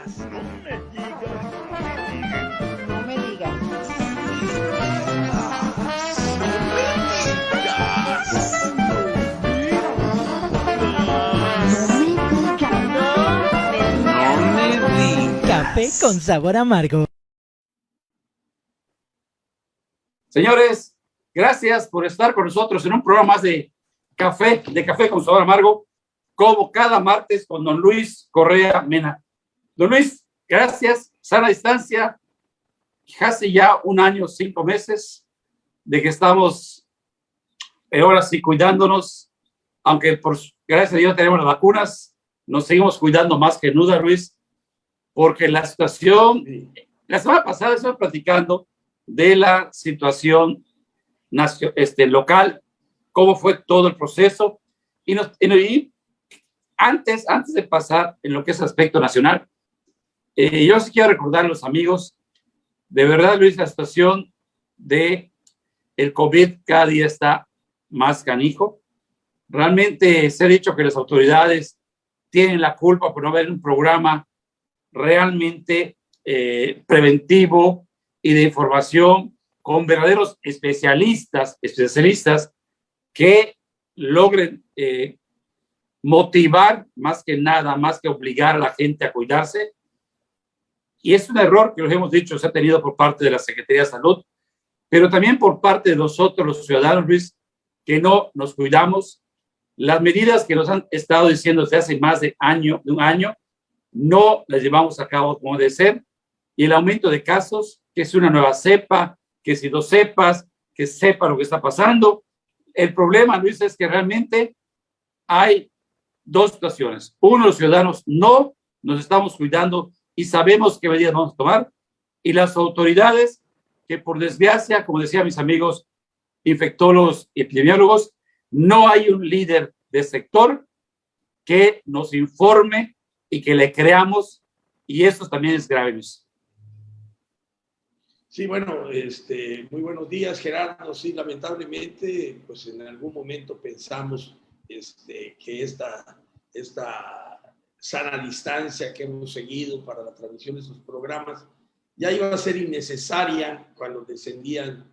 No me digas. Café con sabor amargo. Señores, gracias por estar con nosotros en un programa más de Café con sabor amargo, como cada martes con don Luis Correa Mena. Don Luis, gracias, sana distancia, hace ya 1 año, 5 meses de que estamos ahora sí cuidándonos, aunque por gracias a Dios tenemos las vacunas, nos seguimos cuidando más que nunca, Luis, porque la situación, la semana pasada estuve platicando de la situación local, cómo fue todo el proceso, y antes de pasar en lo que es el aspecto nacional, yo sí quiero recordar a los amigos, de verdad, Luis, la situación de el COVID cada día está más canijo. Realmente se ha dicho que las autoridades tienen la culpa por no haber un programa realmente preventivo y de información con verdaderos especialistas que logren motivar más que nada, más que obligar a la gente a cuidarse. Y es un error que, los hemos dicho, se ha tenido por parte de la Secretaría de Salud, pero también por parte de nosotros, los ciudadanos, Luis, que no nos cuidamos. Las medidas que nos han estado diciendo desde hace más de un año, no las llevamos a cabo como debe ser. Y el aumento de casos, que es una nueva cepa, que si 2 cepas, que sepa lo que está pasando. El problema, Luis, es que realmente hay 2 situaciones. Uno, los ciudadanos no nos estamos cuidando y sabemos qué medidas vamos a tomar. Y las autoridades, que por desgracia, como decían mis amigos infectólogos y epidemiólogos, no hay un líder de sector que nos informe y que le creamos, y eso también es grave, Luis. Sí, bueno, muy buenos días, Gerardo. Sí, lamentablemente, pues en algún momento pensamos que esta sana distancia que hemos seguido para la transmisión de estos programas ya iba a ser innecesaria cuando descendían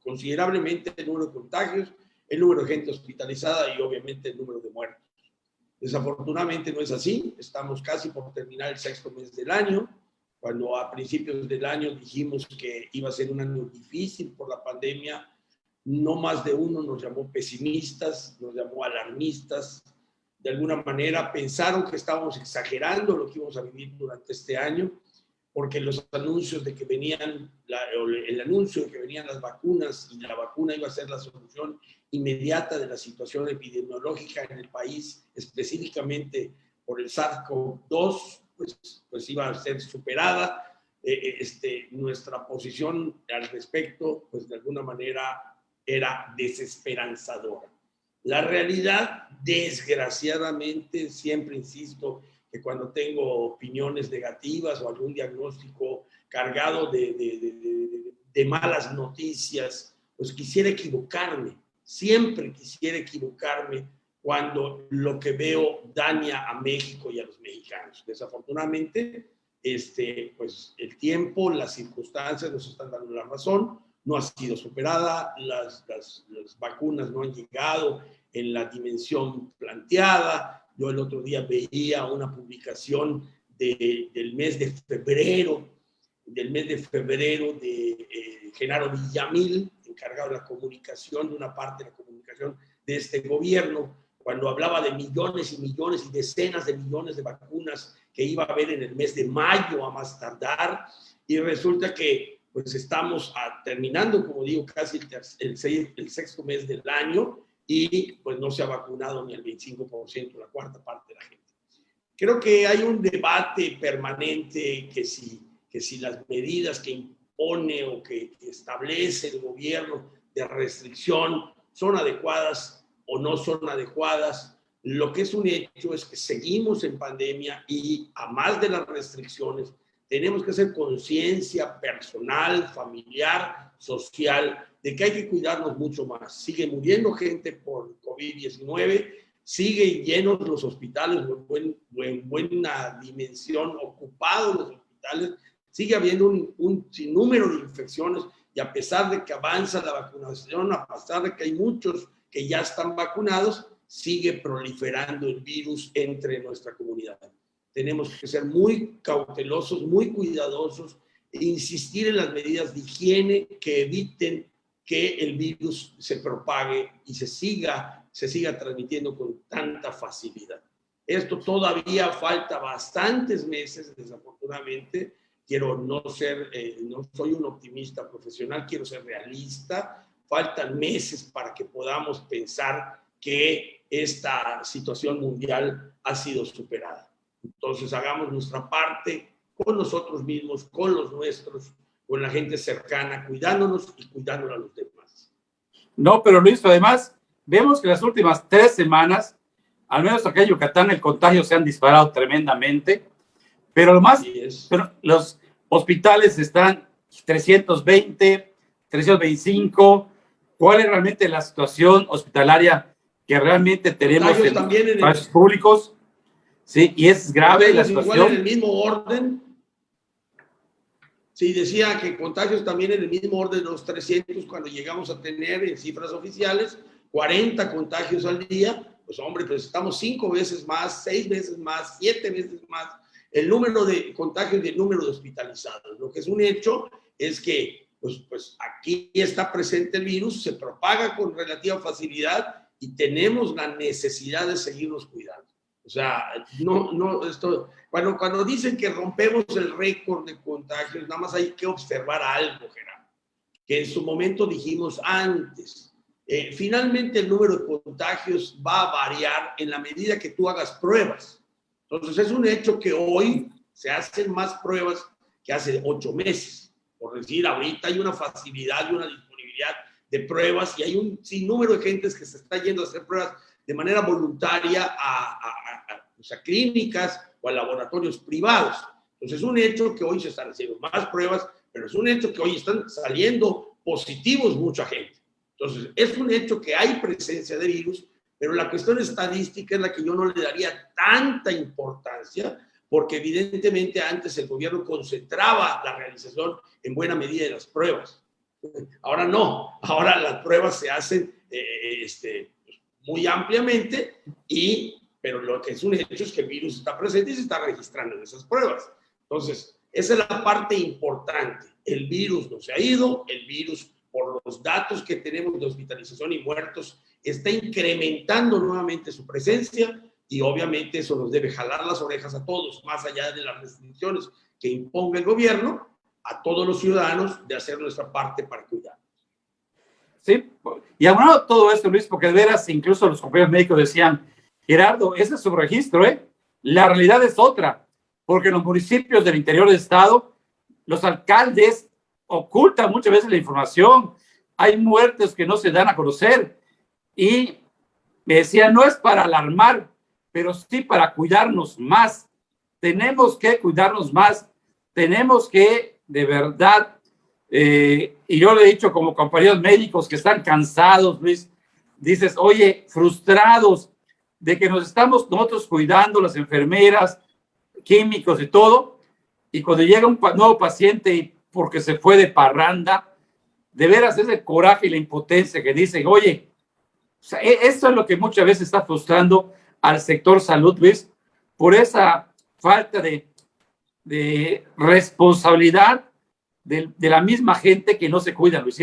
considerablemente el número de contagios, el número de gente hospitalizada y obviamente el número de muertos. Desafortunadamente no es así. Estamos casi por terminar el 6º mes del año, cuando a principios del año dijimos que iba a ser un año difícil por la pandemia. No más de uno nos llamó pesimistas, nos llamó alarmistas. De alguna manera pensaron que estábamos exagerando lo que íbamos a vivir durante este año, porque los anuncios de que venían, el anuncio de que venían las vacunas y la vacuna iba a ser la solución inmediata de la situación epidemiológica en el país, específicamente por el SARS-CoV-2, pues iba a ser superada. Nuestra posición al respecto, pues de alguna manera era desesperanzadora. La realidad, desgraciadamente, siempre insisto que cuando tengo opiniones negativas o algún diagnóstico cargado de malas noticias, pues quisiera equivocarme, siempre quisiera equivocarme cuando lo que veo daña a México y a los mexicanos. Desafortunadamente, pues el tiempo, las circunstancias nos están dando la razón, no ha sido superada, las vacunas no han llegado en la dimensión planteada. Yo el otro día veía una publicación del mes de febrero, de Genaro Villamil, encargado de la comunicación, de una parte de la comunicación de este gobierno, cuando hablaba de millones y millones y decenas de millones de vacunas que iba a haber en el mes de mayo a más tardar, y resulta que pues estamos terminando, como digo, casi el 6º mes del año, y pues no se ha vacunado ni el 25%, la cuarta parte de la gente. Creo que hay un debate permanente que si las medidas que impone o que establece el gobierno de restricción son adecuadas o no son adecuadas. Lo que es un hecho es que seguimos en pandemia y a más de las restricciones tenemos que hacer conciencia personal, familiar, social, de que hay que cuidarnos mucho más. Sigue muriendo gente por COVID-19, Siguen llenos los hospitales, en buena dimensión, ocupados los hospitales, sigue habiendo un sinnúmero de infecciones y a pesar de que avanza la vacunación, a pesar de que hay muchos que ya están vacunados, sigue proliferando el virus entre nuestra comunidad. Tenemos que ser muy cautelosos, muy cuidadosos e insistir en las medidas de higiene que eviten que el virus se propague y se siga transmitiendo con tanta facilidad. Esto todavía falta bastantes meses, desafortunadamente. No soy un optimista profesional, quiero ser realista. Faltan meses para que podamos pensar que esta situación mundial ha sido superada. Entonces, hagamos nuestra parte con nosotros mismos, con los nuestros, con la gente cercana, cuidándonos y cuidando a los demás. No, pero Luis, además, vemos que las últimas 3 semanas, al menos acá en Yucatán, el contagio se han disparado tremendamente, pero pero los hospitales están 320, 325. ¿Cuál es realmente la situación hospitalaria que realmente tenemos en los espacios públicos? Sí, y es grave la situación. Igual en el mismo orden. Sí, decía que contagios también en el mismo orden de los 300 cuando llegamos a tener en cifras oficiales 40 contagios al día. Pues hombre, pues estamos 5 veces más, 6 veces más, 7 veces más el número de contagios y el número de hospitalizados. Lo que es un hecho es que pues aquí está presente el virus, se propaga con relativa facilidad y tenemos la necesidad de seguirnos cuidando. O sea, cuando dicen que rompemos el récord de contagios, nada más hay que observar algo, Gerardo, que en su momento dijimos antes. Finalmente el número de contagios va a variar en la medida que tú hagas pruebas. Entonces es un hecho que hoy se hacen más pruebas que hace 8 meses. Por decir, ahorita hay una facilidad y una disponibilidad de pruebas y hay un sinnúmero de gentes que se está yendo a hacer pruebas de manera voluntaria a clínicas o a laboratorios privados. Entonces es un hecho que hoy se están haciendo más pruebas, pero es un hecho que hoy están saliendo positivos mucha gente. Entonces es un hecho que hay presencia de virus, pero la cuestión estadística es la que yo no le daría tanta importancia, porque evidentemente antes el gobierno concentraba la realización en buena medida de las pruebas. Ahora no, ahora las pruebas se hacen muy ampliamente, pero lo que es un hecho es que el virus está presente y se está registrando en esas pruebas. Entonces, esa es la parte importante. El virus no se ha ido, el virus, por los datos que tenemos de hospitalización y muertos, está incrementando nuevamente su presencia y obviamente eso nos debe jalar las orejas a todos, más allá de las restricciones que imponga el gobierno, a todos los ciudadanos de hacer nuestra parte para cuidar. Sí, y aunado todo esto, Luis, porque de veras incluso los compañeros médicos decían, Gerardo, ese es su registro, ¿eh? La realidad es otra, porque en los municipios del interior del estado, los alcaldes ocultan muchas veces la información, hay muertes que no se dan a conocer, y me decían, no es para alarmar, pero sí para cuidarnos más. Tenemos que cuidarnos más, tenemos que, de verdad, y yo le he dicho como compañeros médicos que están cansados, Luis, dices, oye, frustrados de que nos estamos nosotros cuidando, las enfermeras, químicos y todo, y cuando llega un nuevo paciente y porque se fue de parranda, de veras ese coraje y la impotencia que dicen, oye, o sea, eso es lo que muchas veces está frustrando al sector salud, Luis, por esa falta de responsabilidad de la misma gente que no se cuida, Luis.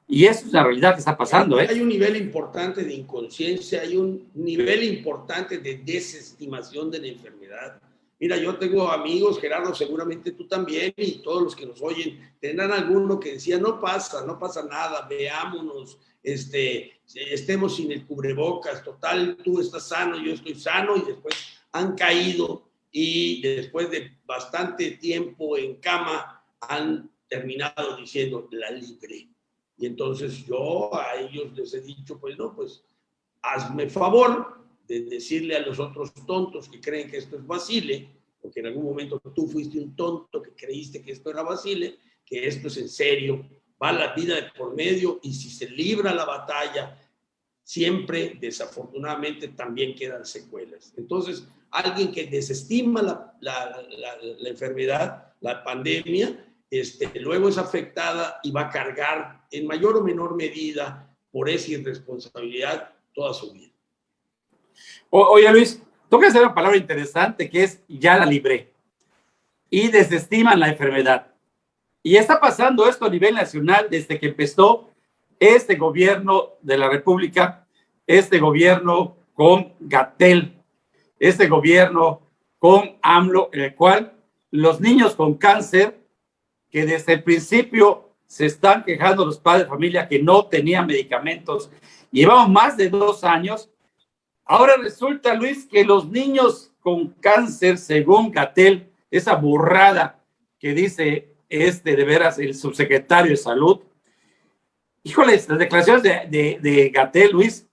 Y eso es la realidad que está pasando. Hay un nivel importante de inconsciencia, hay un nivel importante de desestimación de la enfermedad. Mira, yo tengo amigos, Gerardo, seguramente tú también, y todos los que nos oyen, tendrán alguno que decía, no pasa nada, veámonos, estemos sin el cubrebocas, total, tú estás sano, yo estoy sano, y después han caído y después de bastante tiempo en cama han terminado diciendo, la libré. Y entonces yo a ellos les he dicho, pues no, pues hazme favor de decirle a los otros tontos que creen que esto es vacile, porque en algún momento tú fuiste un tonto que creíste que esto era vacile, que esto es en serio, va la vida de por medio y si se libra la batalla, siempre, desafortunadamente, también quedan secuelas. Entonces, alguien que desestima la enfermedad, la pandemia, luego es afectada y va a cargar en mayor o menor medida por esa irresponsabilidad toda su vida. Oye, Luis, toca hacer una palabra interesante que es ya la libré y desestiman la enfermedad. Y está pasando esto a nivel nacional desde que empezó este gobierno de la República, este gobierno con Gatell, este gobierno con AMLO, en el cual los niños con cáncer, que desde el principio se están quejando los padres de familia que no tenían medicamentos, llevamos más de 2 años. Ahora resulta, Luis, que los niños con cáncer, según Gatell, esa burrada que dice de veras el subsecretario de Salud, híjoles, las declaraciones de Gatell, Luis,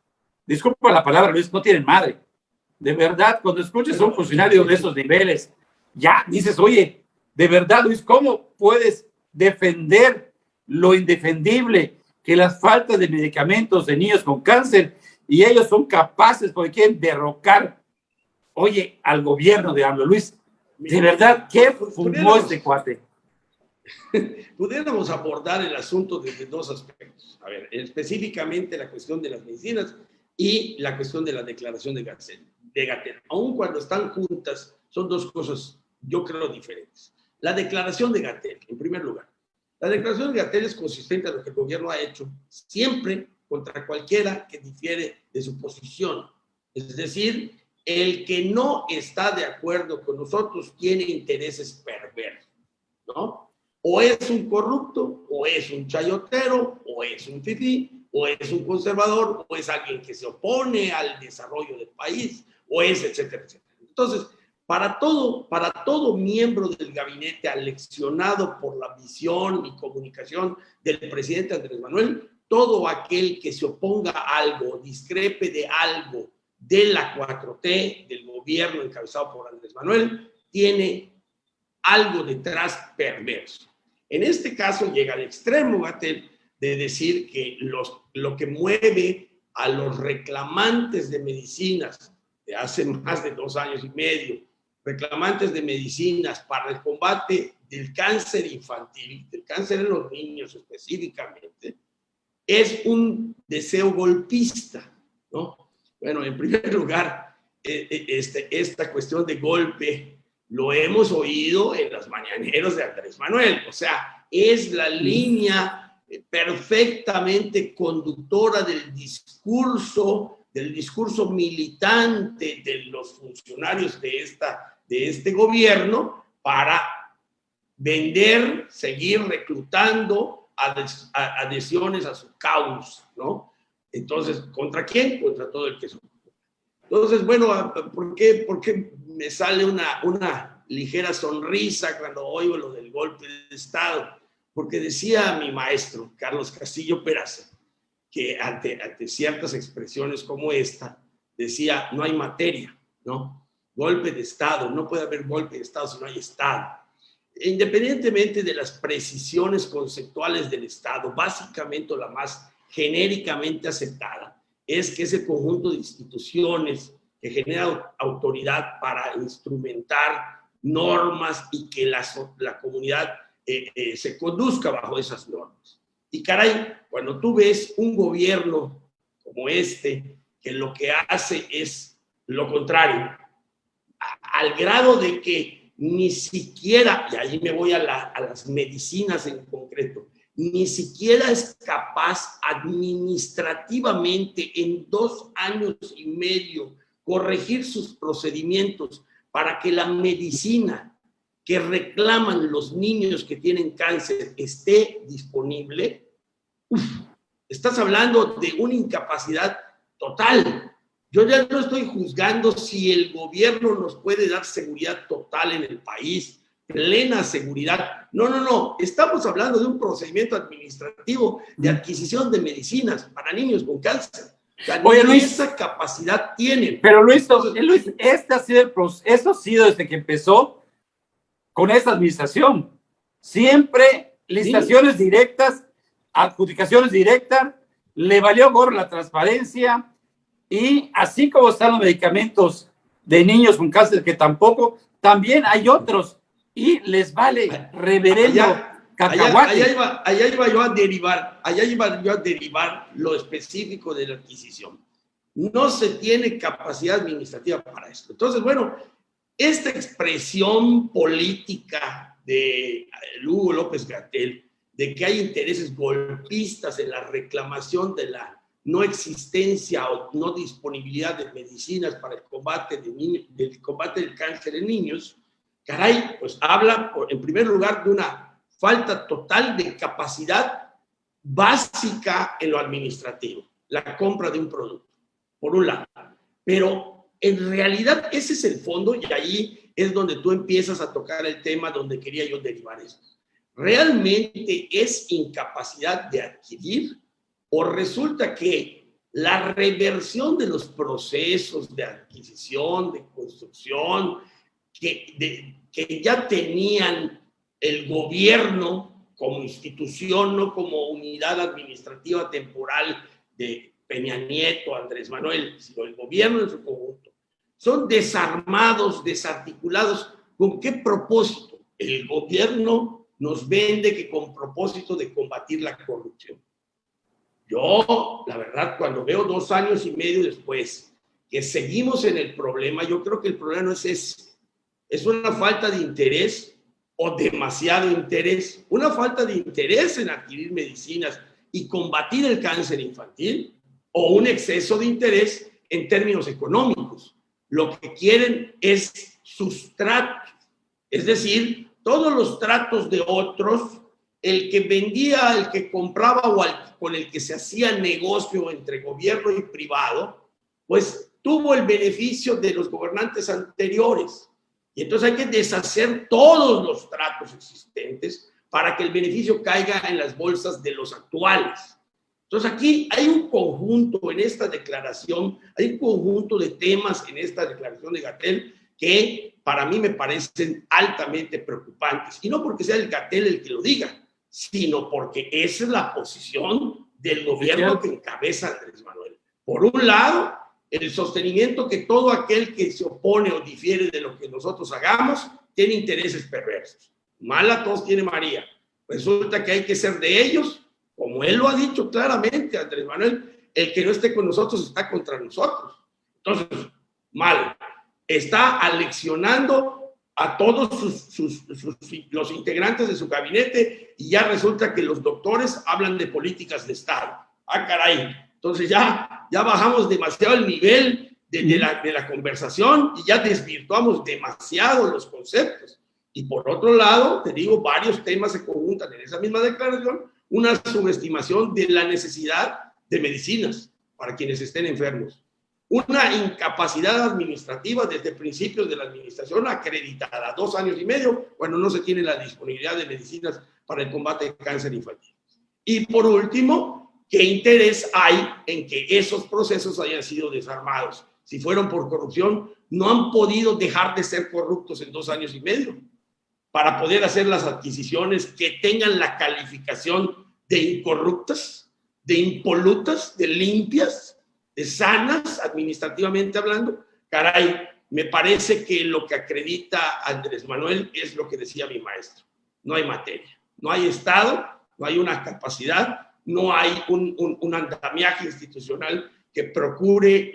disculpa la palabra, Luis, no tienen madre. De verdad, cuando escuches a un funcionario de esos niveles, ya dices, oye, de verdad, Luis, ¿cómo puedes defender lo indefendible, que las faltas de medicamentos de niños con cáncer, y ellos son capaces, porque quieren derrocar, oye, al gobierno de AMLO? Luis, de verdad, ¿qué fumó este cuate? Pudiéramos abordar el asunto desde 2 aspectos. A ver, específicamente la cuestión de las medicinas y la cuestión de la declaración de Gatell. Aun cuando están juntas, son 2 cosas, yo creo, diferentes. La declaración de Gatell, en primer lugar. La declaración de Gatell es consistente a lo que el gobierno ha hecho siempre contra cualquiera que difiere de su posición. Es decir, el que no está de acuerdo con nosotros tiene intereses perversos, ¿no? O es un corrupto, o es un chayotero, o es un fifí, o es un conservador, o es alguien que se opone al desarrollo del país, o es etcétera, etcétera. Entonces, para todo miembro del gabinete aleccionado por la visión y comunicación del presidente Andrés Manuel, todo aquel que se oponga a algo, discrepe de algo de la 4T, del gobierno encabezado por Andrés Manuel, tiene algo detrás perverso. En este caso llega al extremo, Gatell, de decir que lo que mueve a los reclamantes de medicinas de hace más de 2 años y medio, reclamantes de medicinas para el combate del cáncer infantil, del cáncer en los niños específicamente, es un deseo golpista, ¿no? Bueno, en primer lugar, esta cuestión de golpe lo hemos oído en las mañaneras de Andrés Manuel. O sea, es la línea perfectamente conductora del discurso militante de los funcionarios de este gobierno para vender, seguir reclutando adhesiones a su causa, ¿no? Entonces, ¿contra quién? Contra todo el que se ocupa. Entonces, bueno, ¿por qué me sale una ligera sonrisa cuando oigo lo del golpe de Estado? Porque decía mi maestro, Carlos Castillo Peraza, que ante ciertas expresiones como esta, decía, no hay materia, ¿no? Golpe de Estado, no puede haber golpe de Estado si no hay Estado. Independientemente de las precisiones conceptuales del Estado, básicamente la más genéricamente aceptada es que es el conjunto de instituciones que genera autoridad para instrumentar normas y que la comunidad se conduzca bajo esas normas. Y caray, cuando tú ves un gobierno como este, que lo que hace es lo contrario, al grado de que ni siquiera, y ahí me voy a las medicinas en concreto, ni siquiera es capaz administrativamente en 2 años y medio corregir sus procedimientos para que la medicina que reclaman los niños que tienen cáncer esté disponible. Estás hablando de una incapacidad total. Yo ya no estoy juzgando si el gobierno nos puede dar seguridad total en el país, plena seguridad. No. Estamos hablando de un procedimiento administrativo de adquisición de medicinas para niños con cáncer. O sea, oye, Luis, esa capacidad tienen. Pero Luis, este ha sido el proceso, esto ha sido desde que empezó con esta administración. Siempre licitaciones directas, adjudicaciones directas, le valió gorro la transparencia, y así como están los medicamentos de niños con cáncer, que tampoco, también hay otros, y les vale reverendo cacahuate. Allá iba yo a derivar lo específico de la adquisición. No se tiene capacidad administrativa para esto. Entonces, bueno, esta expresión política de Hugo López-Gatell, de que hay intereses golpistas en la reclamación de la no existencia o no disponibilidad de medicinas para el combate del cáncer en niños, caray, pues habla, en primer lugar, de una falta total de capacidad básica en lo administrativo, la compra de un producto, por un lado. Pero en realidad ese es el fondo, y ahí es donde tú empiezas a tocar el tema donde quería yo derivar esto. ¿Realmente es incapacidad de adquirir, o resulta que la reversión de los procesos de adquisición, de construcción, que ya tenían el gobierno como institución, no como unidad administrativa temporal de Peña Nieto, Andrés Manuel, sino el gobierno en su conjunto, son desarmados, desarticulados? ¿Con qué propósito? El gobierno nos vende que con propósito de combatir la corrupción. Yo, la verdad, cuando veo 2 años y medio después que seguimos en el problema, yo creo que el problema no es ese. Es una falta de interés o demasiado interés. Una falta de interés en adquirir medicinas y combatir el cáncer infantil, o un exceso de interés en términos económicos. Lo que quieren es sus tratos, es decir, todos los tratos de otros, el que vendía, el que compraba o con el que se hacía negocio entre gobierno y privado, pues tuvo el beneficio de los gobernantes anteriores. Y entonces hay que deshacer todos los tratos existentes para que el beneficio caiga en las bolsas de los actuales. Entonces aquí hay un conjunto en esta declaración, hay un conjunto de temas en esta declaración de Gatell que para mí me parecen altamente preocupantes. Y no porque sea el Gatell el que lo diga, sino porque esa es la posición del gobierno que encabeza Andrés Manuel. Por un lado, el sostenimiento que todo aquel que se opone o difiere de lo que nosotros hagamos tiene intereses perversos. Mala tos tiene María. Resulta que hay que ser de ellos, como él lo ha dicho claramente, Andrés Manuel, el que no esté con nosotros está contra nosotros. Entonces, mal. Está aleccionando a todos los integrantes de su gabinete, y ya resulta que los doctores hablan de políticas de Estado. Ah, caray. Entonces ya bajamos demasiado el nivel de la conversación y ya desvirtuamos demasiado los conceptos. Y por otro lado, te digo, varios temas se conjuntan en esa misma declaración. Una subestimación de la necesidad de medicinas para quienes estén enfermos. Una incapacidad administrativa desde principios de la administración acreditada, 2 años y medio, cuando no se tiene la disponibilidad de medicinas para el combate del cáncer infantil. Y por último, ¿qué interés hay en que esos procesos hayan sido desarmados? Si fueron por corrupción, no han podido dejar de ser corruptos en 2 años y medio para poder hacer las adquisiciones que tengan la calificación de incorruptas, de impolutas, de limpias, de sanas, administrativamente hablando. Caray, me parece que lo que acredita Andrés Manuel es lo que decía mi maestro. No hay materia, no hay Estado, no hay una capacidad, no hay un andamiaje institucional que procure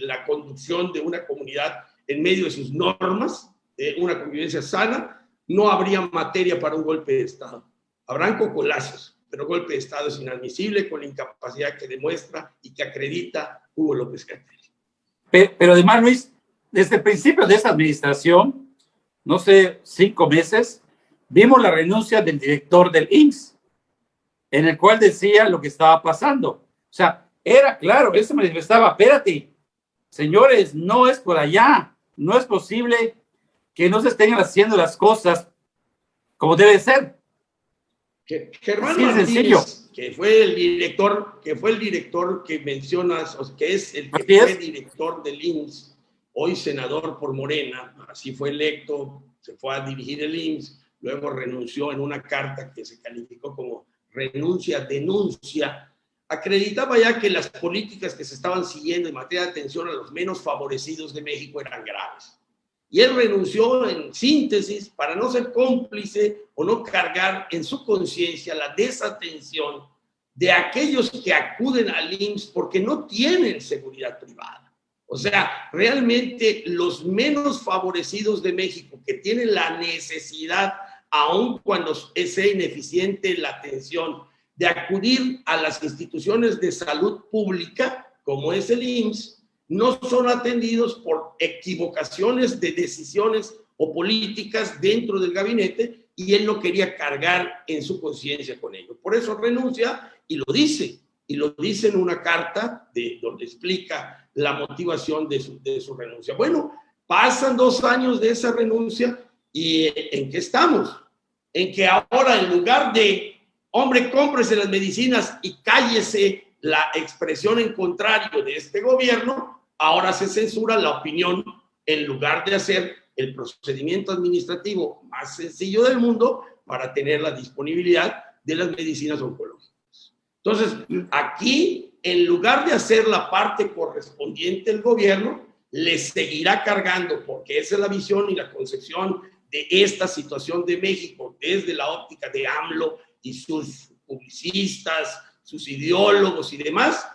la conducción de una comunidad en medio de sus normas, una convivencia sana. No habría materia para un golpe de Estado. Habrán cocolazos, pero golpe de Estado es inadmisible con la incapacidad que demuestra y que acredita Hugo López-Gatell. Pero además, Luis, desde el principio de esta administración, no sé, 5 meses, vimos la renuncia del director del IMSS, en el cual decía lo que estaba pasando. O sea, era claro, él se manifestaba, espérate, señores, no es por allá, no es posible que no se estén haciendo las cosas como debe ser. Germán Martínez, que fue el director que mencionas, o que es el que fue director del IMSS, hoy senador por Morena, así fue electo, se fue a dirigir el IMSS, luego renunció en una carta que se calificó como denuncia, acreditaba ya que las políticas que se estaban siguiendo en materia de atención a los menos favorecidos de México eran graves. Y él renunció, en síntesis, para no ser cómplice o no cargar en su conciencia la desatención de aquellos que acuden al IMSS porque no tienen seguridad privada. O sea, realmente los menos favorecidos de México que tienen la necesidad, aun cuando sea ineficiente la atención, de acudir a las instituciones de salud pública, como es el IMSS, no son atendidos por equivocaciones de decisiones o políticas dentro del gabinete, y él no quería cargar en su conciencia con ello. Por eso renuncia y lo dice en una carta donde explica la motivación de su renuncia. Bueno, pasan 2 años de esa renuncia y ¿en qué estamos? En que ahora, en lugar de, hombre, cómprese las medicinas y cállese la expresión en contrario de este gobierno, ahora se censura la opinión en lugar de hacer el procedimiento administrativo más sencillo del mundo para tener la disponibilidad de las medicinas oncológicas. Entonces, aquí, en lugar de hacer la parte correspondiente el gobierno, le seguirá cargando, porque esa es la visión y la concepción de esta situación de México desde la óptica de AMLO y sus publicistas, sus ideólogos y demás.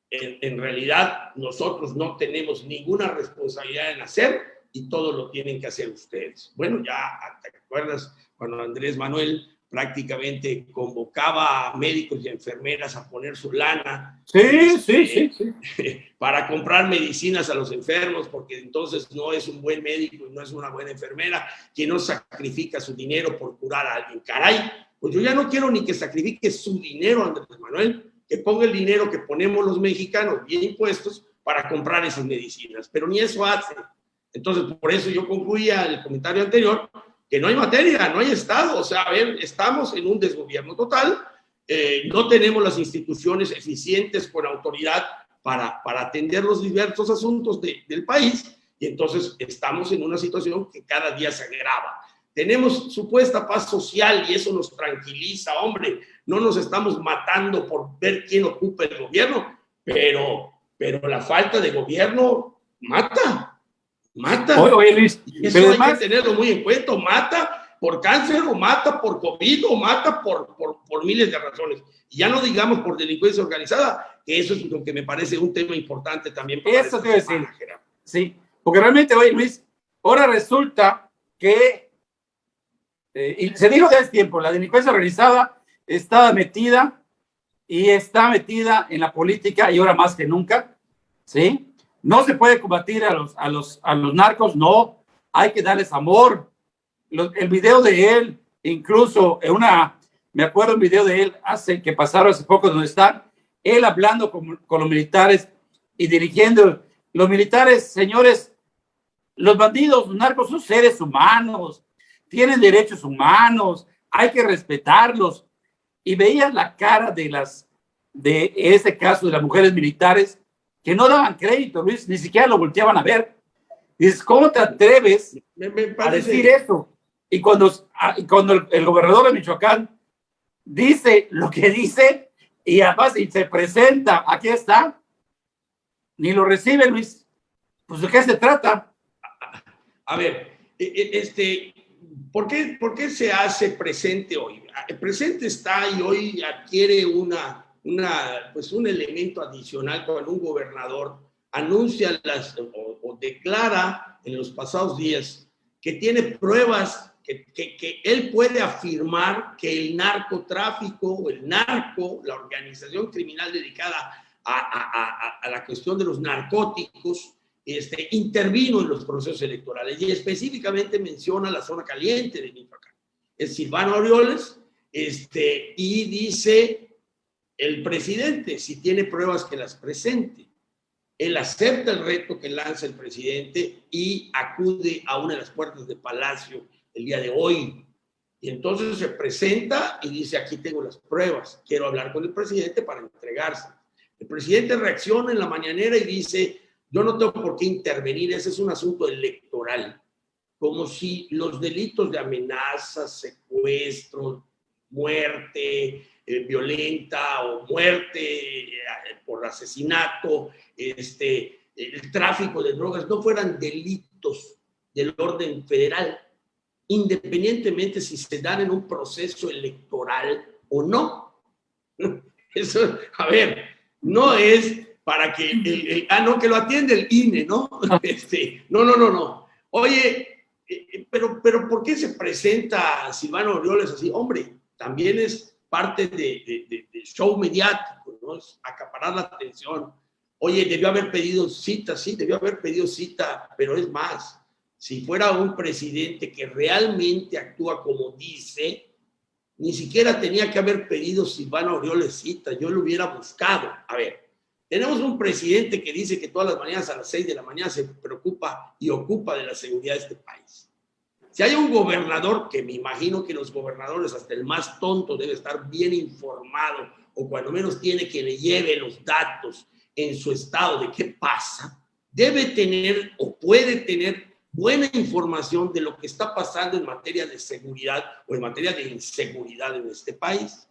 En realidad, nosotros no tenemos ninguna responsabilidad en hacer y todo lo tienen que hacer ustedes. Bueno, ya te acuerdas cuando Andrés Manuel prácticamente convocaba a médicos y enfermeras a poner su lana Sí. para comprar medicinas a los enfermos, porque entonces no es un buen médico y no es una buena enfermera quien no sacrifica su dinero por curar a alguien. Caray, pues yo ya no quiero ni que sacrifique su dinero, Andrés Manuel, que ponga el dinero que ponemos los mexicanos, bien impuestos, para comprar esas medicinas, pero ni eso hace. Entonces, por eso yo concluía el comentario anterior, que no hay materia, no hay Estado. O sea, a ver, estamos en un desgobierno total, no tenemos las instituciones eficientes con autoridad para atender los diversos asuntos del país, y entonces estamos en una situación que cada día se agrava. Tenemos supuesta paz social y eso nos tranquiliza, hombre, no nos estamos matando por ver quién ocupa el gobierno, pero la falta de gobierno mata. Oye, Luis, y eso además, hay que tenerlo muy en cuenta. Mata por cáncer, o mata por COVID, o mata por miles de razones. Y ya no digamos por delincuencia organizada, que eso es lo que me parece un tema importante también para eso te iba a decir. Sí, porque realmente, oye, Luis, ahora resulta que, y se dijo desde hace tiempo, la delincuencia organizada está metida en la política, y ahora más que nunca, ¿sí? No se puede combatir a los narcos, no, hay que darles amor. El video de él, incluso me acuerdo un video de él que pasaron hace poco, donde está él hablando con los militares y dirigiendo. Los militares, señores, los bandidos, los narcos son seres humanos, tienen derechos humanos, hay que respetarlos. Y veías la cara de ese caso de las mujeres militares, que no daban crédito, Luis, ni siquiera lo volteaban a ver. Dices, ¿cómo te atreves a decir eso? Y cuando el gobernador de Michoacán dice lo que dice, y además se presenta, aquí está, ni lo recibe, Luis. Pues, ¿de qué se trata? A ver, ¿por qué se hace presente hoy? El presente está y hoy adquiere un elemento adicional cuando un gobernador anuncia o declara en los pasados días que tiene pruebas que él puede afirmar que el narcotráfico, la organización criminal dedicada a la cuestión de los narcóticos, intervino en los procesos electorales, y específicamente menciona la zona caliente de Michoacán. Es Silvano Aureoles, y dice el presidente, si tiene pruebas, que las presente. Él acepta el reto que lanza el presidente y acude a una de las puertas de Palacio el día de hoy. Y entonces se presenta y dice, aquí tengo las pruebas, quiero hablar con el presidente para entregarse. El presidente reacciona en la mañanera y dice, yo no tengo por qué intervenir, ese es un asunto electoral. Como si los delitos de amenazas, secuestros, muerte, violenta o muerte por asesinato, el tráfico de drogas, no fueran delitos del orden federal, independientemente si se dan en un proceso electoral o no. Eso, a ver, no es para que no, que lo atiende el INE, ¿no? No. Oye, pero ¿por qué se presenta Silvano Aureoles así? Hombre, también es parte de show mediático, ¿no? Es acaparar la atención. Oye, debió haber pedido cita, sí, debió haber pedido cita, pero es más, si fuera un presidente que realmente actúa como dice, ni siquiera tenía que haber pedido Silvano Aureoles cita, yo lo hubiera buscado. A ver, tenemos un presidente que dice que todas las mañanas a las 6 de la mañana se preocupa y ocupa de la seguridad de este país. Si hay un gobernador, que me imagino que los gobernadores, hasta el más tonto, debe estar bien informado, o cuando menos tiene que le lleve los datos en su estado de qué pasa, debe tener o puede tener buena información de lo que está pasando en materia de seguridad o en materia de inseguridad en este país.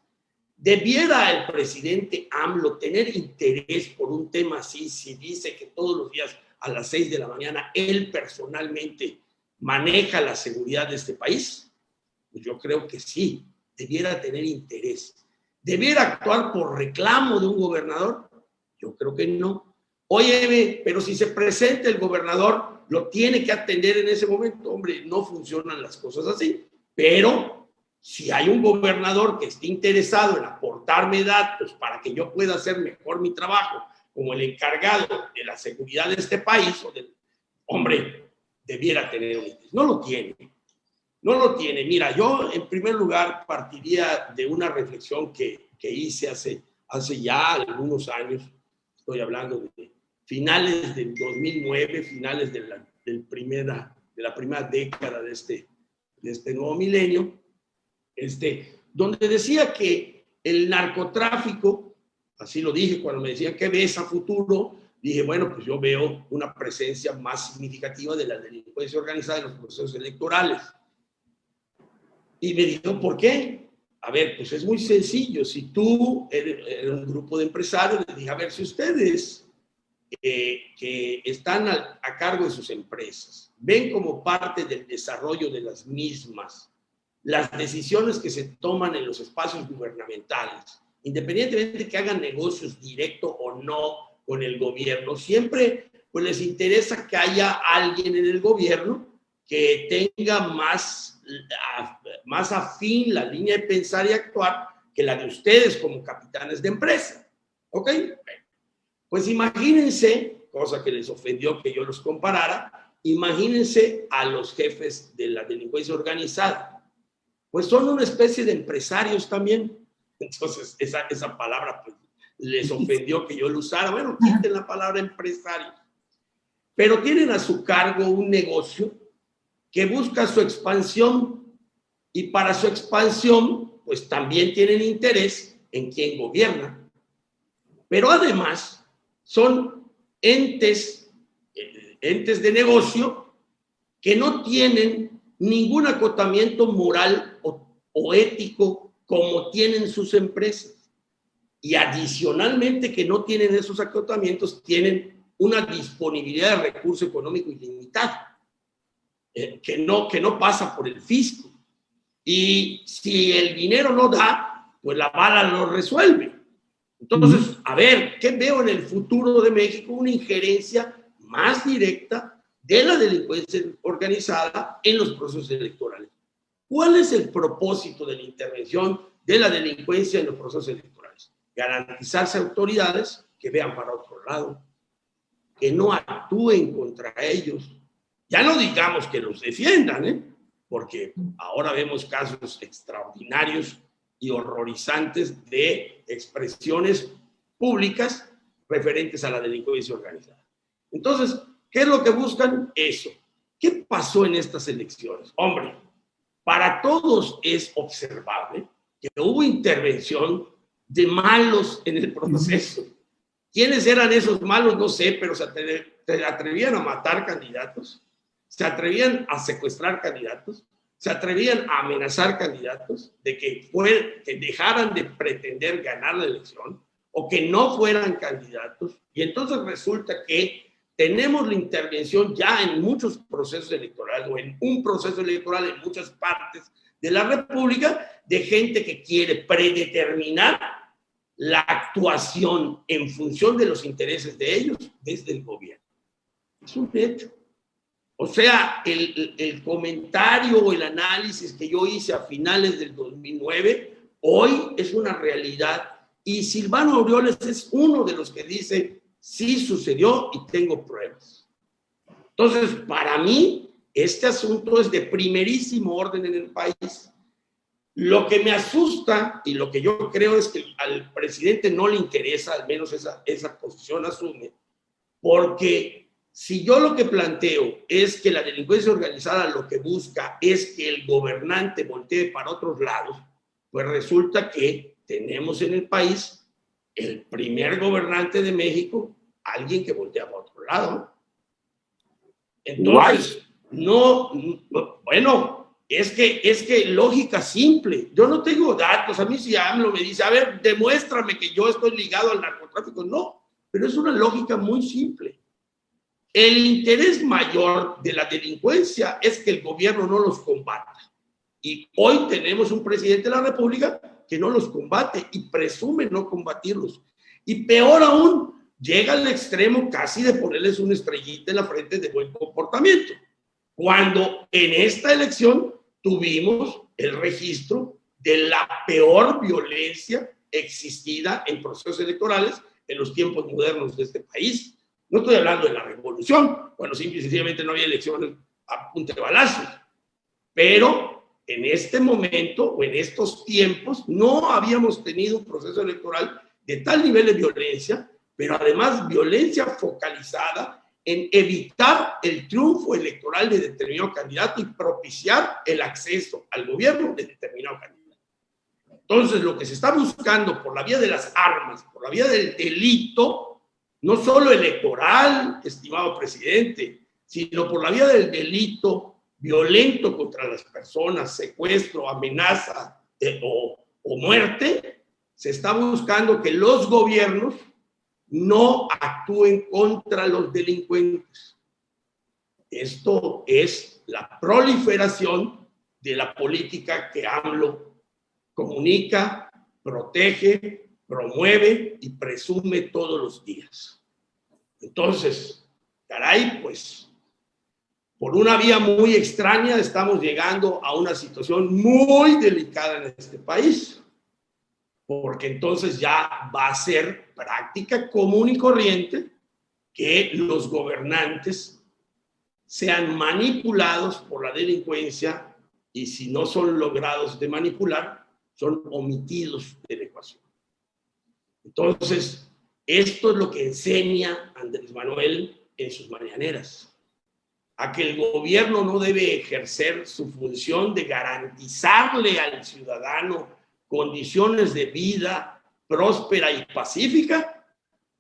¿Debiera el presidente AMLO tener interés por un tema así si dice que todos los días a las 6 de la mañana él personalmente maneja la seguridad de este país? Pues yo creo que sí, debiera tener interés. ¿Debiera actuar por reclamo de un gobernador? Yo creo que no. Oye, pero si se presenta el gobernador, lo tiene que atender en ese momento. Hombre, no funcionan las cosas así. Pero si hay un gobernador que esté interesado en aportarme datos para que yo pueda hacer mejor mi trabajo como el encargado de la seguridad de este país, hombre, debiera tener un interés. No lo tiene. No lo tiene. Mira, yo en primer lugar partiría de una reflexión que hice hace ya algunos años. Estoy hablando de finales del 2009, finales de la primera década de este nuevo milenio, donde decía que el narcotráfico, así lo dije cuando me decían, ¿qué ves a futuro? Dije, bueno, pues yo veo una presencia más significativa de la delincuencia organizada en los procesos electorales. Y me dijo, ¿por qué? A ver, pues es muy sencillo. Si tú eres un grupo de empresarios, les dije, a ver, si ustedes que están a cargo de sus empresas ven como parte del desarrollo de las mismas las decisiones que se toman en los espacios gubernamentales, independientemente de que hagan negocios directo o no con el gobierno, siempre pues les interesa que haya alguien en el gobierno que tenga más afín la línea de pensar y actuar que la de ustedes como capitanes de empresa. ¿Ok? Pues imagínense, cosa que les ofendió que yo los comparara, imagínense a los jefes de la delincuencia organizada. Pues son una especie de empresarios también. Entonces, esa palabra pues, les ofendió que yo lo usara. Bueno, quiten la palabra empresario. Pero tienen a su cargo un negocio que busca su expansión, y para su expansión, pues también tienen interés en quien gobierna. Pero además son entes de negocio que no tienen ningún acotamiento moral o ético como tienen sus empresas. Y adicionalmente que no tienen esos acotamientos, tienen una disponibilidad de recurso económico ilimitada, que no pasa por el fisco. Y si el dinero no da, pues la bala lo resuelve. Entonces, a ver, ¿qué veo en el futuro de México? Una injerencia más directa de la delincuencia organizada en los procesos electorales. ¿Cuál es el propósito de la intervención de la delincuencia en los procesos electorales? Garantizarse autoridades que vean para otro lado, que no actúen contra ellos. Ya no digamos que los defiendan, porque ahora vemos casos extraordinarios y horrorizantes de expresiones públicas referentes a la delincuencia organizada. Entonces, ¿qué es lo que buscan? Eso. ¿Qué pasó en estas elecciones? Hombre, para todos es observable que hubo intervención de malos en el proceso. ¿Quiénes eran esos malos? No sé, pero se atrevían a matar candidatos, se atrevían a secuestrar candidatos, se atrevían a amenazar candidatos de que dejaran de pretender ganar la elección o que no fueran candidatos. Y entonces resulta que tenemos la intervención ya en muchos procesos electorales o en un proceso electoral en muchas partes de la República de gente que quiere predeterminar la actuación en función de los intereses de ellos desde el gobierno. Es un hecho. O sea, el comentario o el análisis que yo hice a finales del 2009, hoy es una realidad. Y Silvano Aureoles es uno de los que dice, sí sucedió y tengo pruebas. Entonces, para mí, este asunto es de primerísimo orden en el país. Lo que me asusta y lo que yo creo es que al presidente no le interesa, al menos esa posición asume, porque si yo lo que planteo es que la delincuencia organizada lo que busca es que el gobernante voltee para otros lados, pues resulta que tenemos en el país el primer gobernante de México, alguien que voltea para otro lado. Entonces, bueno, es que lógica simple. Yo no tengo datos. A mí si AMLO me dice, a ver, demuéstrame que yo estoy ligado al narcotráfico. No, pero es una lógica muy simple. El interés mayor de la delincuencia es que el gobierno no los combata. Y hoy tenemos un presidente de la República que no los combate y presume no combatirlos. Y peor aún, llega al extremo casi de ponerles una estrellita en la frente de buen comportamiento. Cuando en esta elección tuvimos el registro de la peor violencia existida en procesos electorales en los tiempos modernos de este país. No estoy hablando de la revolución, cuando simple y sencillamente no había elecciones a punta de balazos, pero en este momento o en estos tiempos no habíamos tenido un proceso electoral de tal nivel de violencia, pero además violencia focalizada en evitar el triunfo electoral de determinado candidato y propiciar el acceso al gobierno de determinado candidato. Entonces, lo que se está buscando por la vía de las armas, por la vía del delito, no solo electoral, estimado presidente, sino por la vía del delito violento contra las personas, secuestro, amenaza o muerte, se está buscando que los gobiernos no actúen contra los delincuentes. Esto es la proliferación de la política que AMLO comunica, protege, promueve y presume todos los días. Entonces, caray, pues, por una vía muy extraña estamos llegando a una situación muy delicada en este país, porque entonces ya va a ser práctica común y corriente que los gobernantes sean manipulados por la delincuencia y si no son logrados de manipular, son omitidos de la ecuación. Entonces, esto es lo que enseña Andrés Manuel en sus mañaneras, a que el gobierno no debe ejercer su función de garantizarle al ciudadano condiciones de vida próspera y pacífica,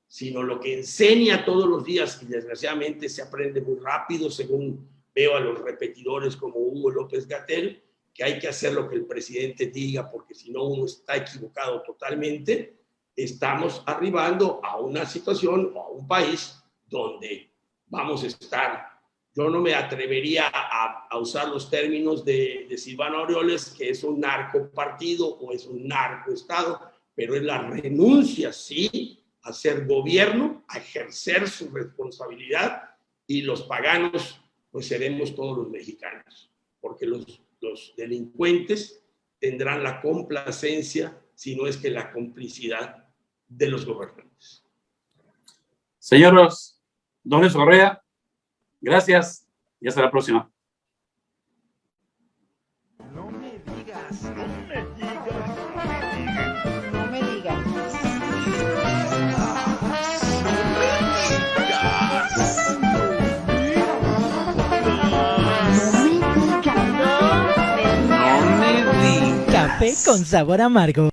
sino lo que enseña todos los días, y desgraciadamente se aprende muy rápido, según veo a los repetidores como Hugo López-Gatell, que hay que hacer lo que el presidente diga, porque si no uno está equivocado totalmente. Estamos arribando a una situación o a un país donde vamos a estar. Yo no me atrevería a usar los términos de Silvano Aureoles, que es un narcopartido o es un narcoestado, pero es la renuncia, sí, a ser gobierno, a ejercer su responsabilidad, y los paganos, pues seremos todos los mexicanos, porque los delincuentes tendrán la complacencia, si no es que la complicidad de los gobernantes. Señor Don Luis Correa, gracias y hasta la próxima. No me digas, no me digas, no me digas. No me digas. Café con sabor amargo.